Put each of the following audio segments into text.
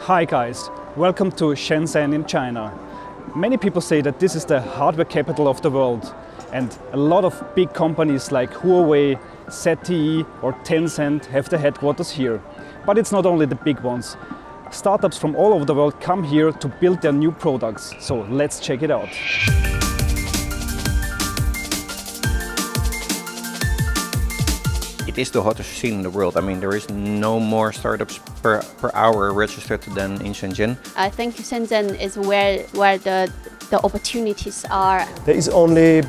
Hi guys, welcome to Shenzhen in China. Many people say that this is the hardware capital of the world, and a lot of big companies like Huawei, ZTE or Tencent have their headquarters here. But it's not only the big ones. Startups from all over the world come here to build their new products, so let's check it out. It is the hottest scene in the world. I mean, there is no more startups per hour registered than in Shenzhen. I think Shenzhen is where the opportunities are. There is only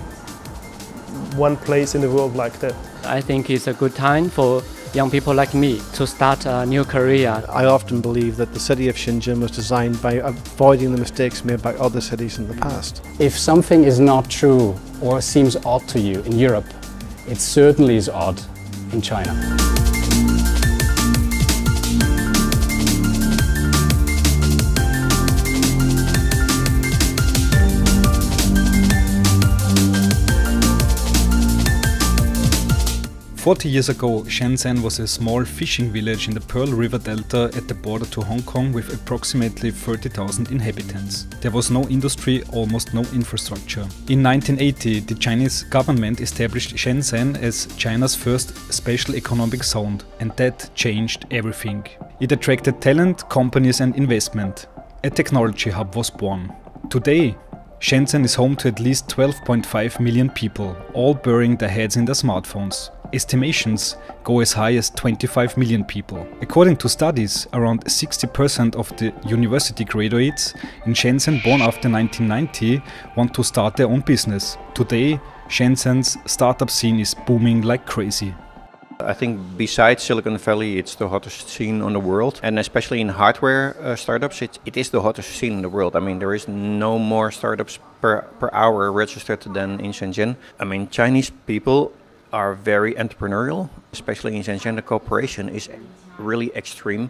one place in the world like that. I think it's a good time for young people like me to start a new career. I often believe that the city of Shenzhen was designed by avoiding the mistakes made by other cities in the past. If something is not true or seems odd to you in Europe, it certainly is odd in China. 40 years ago, Shenzhen was a small fishing village in the Pearl River Delta at the border to Hong Kong with approximately 30,000 inhabitants. There was no industry, almost no infrastructure. In 1980, the Chinese government established Shenzhen as China's first special economic zone, and that changed everything. It attracted talent, companies and investment. A technology hub was born. Today, Shenzhen is home to at least 12.5 million people, all burying their heads in their smartphones. Estimations go as high as 25 million people. According to studies, around 60% of the university graduates in Shenzhen born after 1990 want to start their own business. Today, Shenzhen's startup scene is booming like crazy. I think besides Silicon Valley, it's the hottest scene on the world. And especially in hardware startups, it is the hottest scene in the world. I mean, there is no more startups per hour registered than in Shenzhen. I mean, Chinese people are very entrepreneurial, especially in Shenzhen. The cooperation is really extreme,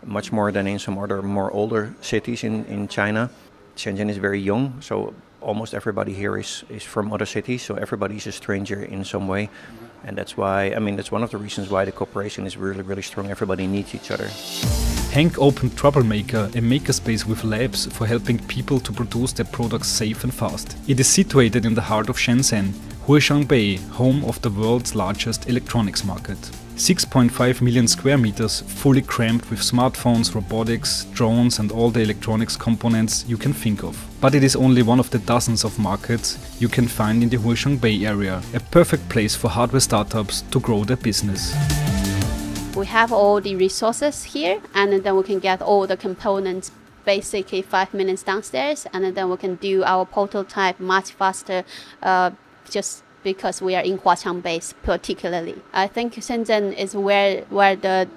much more than in some other more older cities in China. Shenzhen is very young, so almost everybody here is from other cities, so everybody is a stranger in some way. And that's why, I mean, that's one of the reasons why the cooperation is really, really strong. Everybody needs each other. Henk opened Troublemaker, a makerspace with labs for helping people to produce their products safe and fast. It is situated in the heart of Shenzhen, Bay, home of the world's largest electronics market. 6.5 million square meters, fully crammed with smartphones, robotics, drones and all the electronics components you can think of. But it is only one of the dozens of markets you can find in the Bay area, a perfect place for hardware startups to grow their business. We have all the resources here, and then we can get all the components basically 5 minutes downstairs, and then we can do our prototype much faster, just because we are in Huaqiang base particularly. I think Shenzhen is where the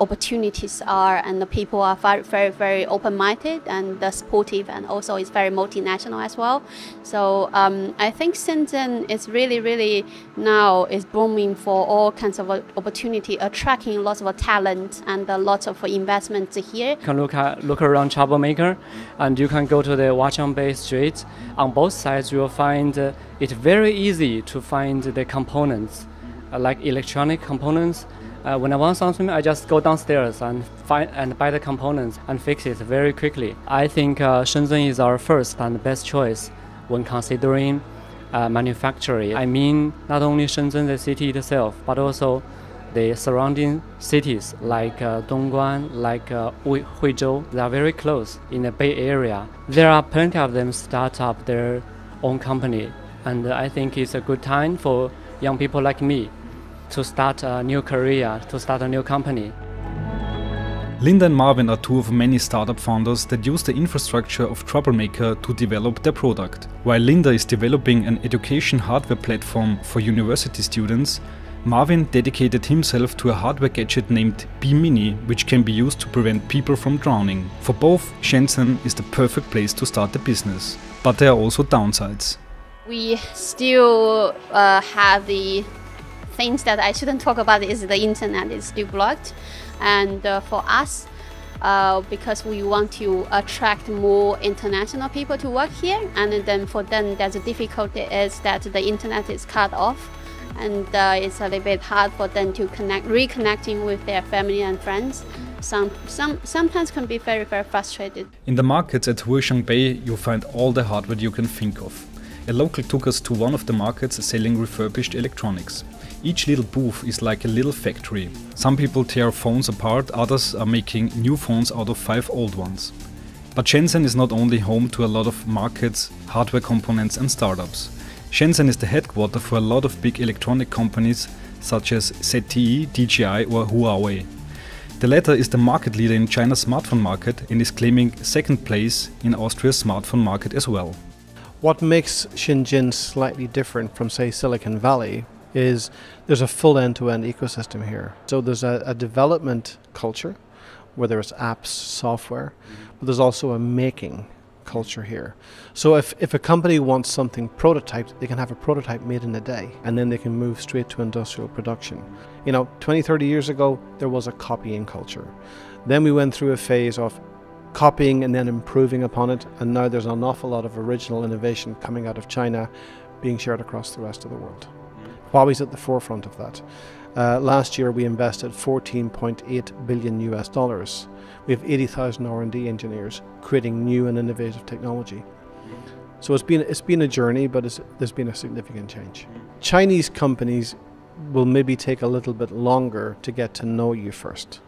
opportunities are, and the people are very, very open-minded and supportive, and also it's very multinational as well. So I think Shenzhen is really now is booming for all kinds of opportunity, attracting lots of talent and lots of investment here. You can look around Troublemaker, and you can go to the Huaqiang Bay Street. On both sides, you will find it very easy to find the components, like electronic components. When I want something, I just go downstairs and buy the components and fix it very quickly. I think Shenzhen is our first and best choice when considering manufacturing. I mean, not only Shenzhen, the city itself, but also the surrounding cities like Dongguan, like Huizhou. They are very close in the Bay Area. There are plenty of them start up their own company, and I think it's a good time for young people like me to start a new career, to start a new company. Linda and Marvin are two of many startup founders that use the infrastructure of Troublemaker to develop their product. While Linda is developing an education hardware platform for university students, Marvin dedicated himself to a hardware gadget named B-Mini, which can be used to prevent people from drowning. For both, Shenzhen is the perfect place to start a business. But there are also downsides. We still have the things that I shouldn't talk about is the internet is still blocked, and for us, because we want to attract more international people to work here, and then for them there's a difficulty is that the internet is cut off, and it's a little bit hard for them to reconnecting with their family and friends. sometimes can be very, very frustrated. In the markets at Huaqiangbei, you find all the hardware you can think of. A local took us to one of the markets selling refurbished electronics. Each little booth is like a little factory. Some people tear phones apart, others are making new phones out of 5 old ones. But Shenzhen is not only home to a lot of markets, hardware components and startups. Shenzhen is the headquarter for a lot of big electronic companies such as ZTE, DJI or Huawei. The latter is the market leader in China's smartphone market and is claiming second place in Austria's smartphone market as well. What makes Shenzhen slightly different from, say, Silicon Valley is there's a full end-to-end ecosystem here. So there's a development culture where there's apps, software, but there's also a making culture here. So if a company wants something prototyped, they can have a prototype made in a day and then they can move straight to industrial production. 20, 30 years ago, there was a copying culture. Then we went through a phase of copying and then improving upon it, and now there's an awful lot of original innovation coming out of China being shared across the rest of the world. Huawei's at the forefront of that. Last year we invested $14.8 billion US. We have 80,000 R&D engineers creating new and innovative technology. So it's been a journey, but there's been a significant change. Chinese companies will maybe take a little bit longer to get to know you first.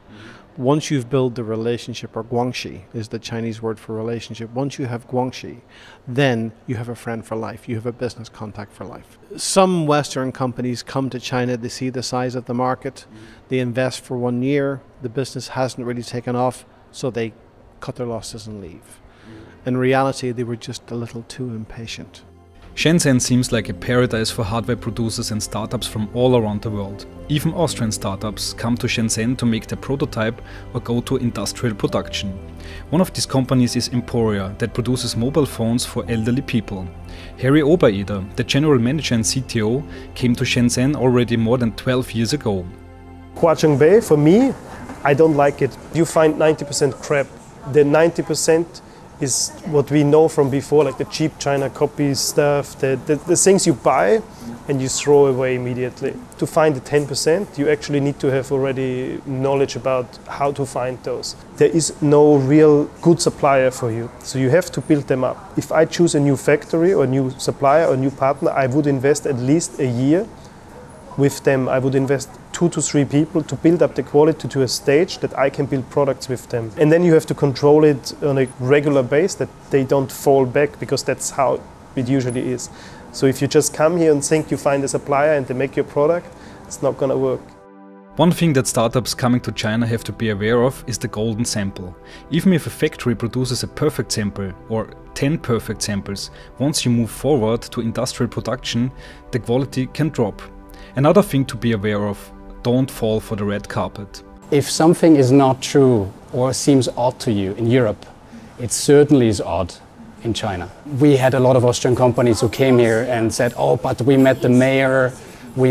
Once you've built the relationship, or guangxi is the Chinese word for relationship, once you have guangxi, then you have a friend for life, you have a business contact for life. Some Western companies come to China, they see the size of the market, they invest for 1 year, the business hasn't really taken off, so they cut their losses and leave. In reality, they were just a little too impatient. Shenzhen seems like a paradise for hardware producers and startups from all around the world. Even Austrian startups come to Shenzhen to make their prototype or go to industrial production. One of these companies is Emporia, that produces mobile phones for elderly people. Harry Obereder, the general manager and CTO, came to Shenzhen already more than 12 years ago. Huaqiangbei, for me, I don't like it. You find 90% crap. The 90% is what we know from before, like the cheap China copy stuff, the things you buy and you throw away immediately. To find the 10%, you actually need to have already knowledge about how to find those. There is no real good supplier for you, so you have to build them up. If I choose a new factory or a new supplier or a new partner, I would invest at least a year with them. I would invest 2 to 3 people to build up the quality to a stage that I can build products with them. And then you have to control it on a regular basis, that they don't fall back, because that's how it usually is. So if you just come here and think you find a supplier and they make your product, it's not going to work. One thing that startups coming to China have to be aware of is the golden sample. Even if a factory produces a perfect sample or 10 perfect samples, once you move forward to industrial production, the quality can drop. Another thing to be aware of, don't fall for the red carpet. If something is not true or seems odd to you in Europe, it certainly is odd in China. We had a lot of Austrian companies who came here and said, oh, but we met the mayor, we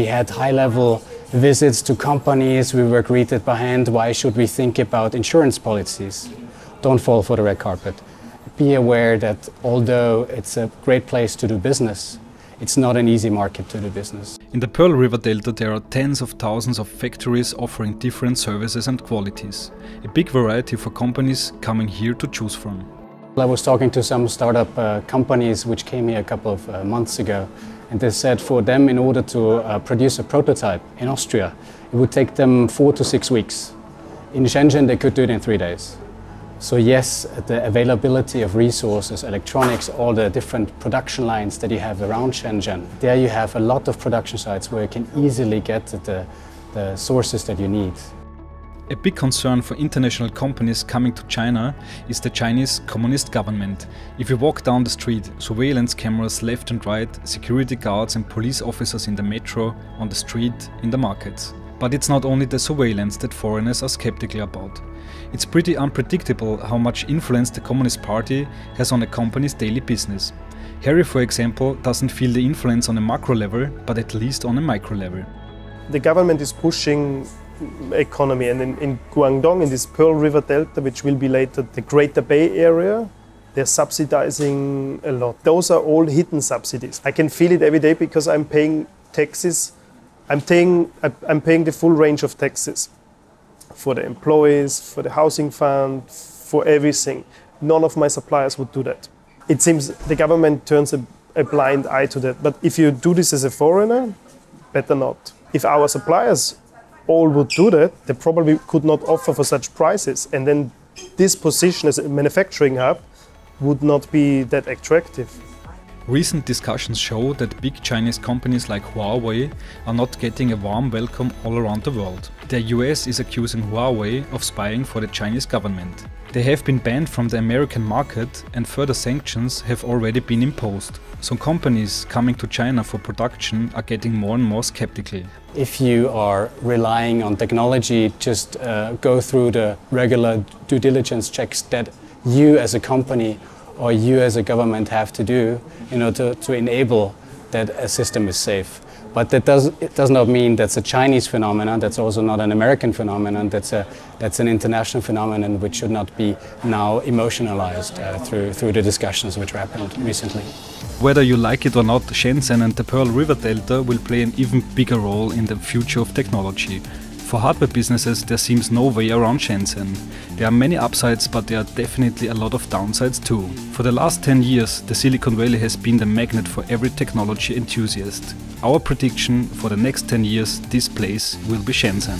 had high-level visits to companies, we were greeted by hand, why should we think about insurance policies? Don't fall for the red carpet. Be aware that although it's a great place to do business, it's not an easy market to do business. In the Pearl River Delta there are tens of thousands of factories offering different services and qualities. A big variety for companies coming here to choose from. I was talking to some startup companies which came here a couple of months ago, and they said for them, in order to produce a prototype in Austria, it would take them 4 to 6 weeks. In Shenzhen they could do it in 3 days. So yes, the availability of resources, electronics, all the different production lines that you have around Shenzhen, there you have a lot of production sites where you can easily get the sources that you need. A big concern for international companies coming to China is the Chinese Communist government. If you walk down the street, surveillance cameras left and right, security guards and police officers in the metro, on the street, in the markets. But it's not only the surveillance that foreigners are skeptical about. It's pretty unpredictable how much influence the Communist Party has on a company's daily business. Harry, for example, doesn't feel the influence on a macro level, but at least on a micro level. The government is pushing economy, and in Guangdong, in this Pearl River Delta, which will be later the Greater Bay Area, they're subsidizing a lot. Those are all hidden subsidies. I can feel it every day because I'm paying taxes. I'm paying the full range of taxes. for the employees, for the housing fund, for everything. None of my suppliers would do that. It seems the government turns a blind eye to that. But if you do this as a foreigner, better not. If our suppliers all would do that, they probably could not offer for such prices. And then this position as a manufacturing hub would not be that attractive. Recent discussions show that big Chinese companies like Huawei are not getting a warm welcome all around the world. The US is accusing Huawei of spying for the Chinese government. They have been banned from the American market and further sanctions have already been imposed. So companies coming to China for production are getting more and more skeptical. If you are relying on technology, just go through the regular due diligence checks that you as a company or you as a government have to do, to enable that a system is safe. But it does not mean that's a Chinese phenomenon. That's also not an American phenomenon. That's an international phenomenon which should not be now emotionalized through the discussions which happened recently. Whether you like it or not, Shenzhen and the Pearl River Delta will play an even bigger role in the future of technology. For hardware businesses, there seems no way around Shenzhen. There are many upsides, but there are definitely a lot of downsides too. For the last 10 years, the Silicon Valley has been the magnet for every technology enthusiast. Our prediction for the next 10 years, this place will be Shenzhen.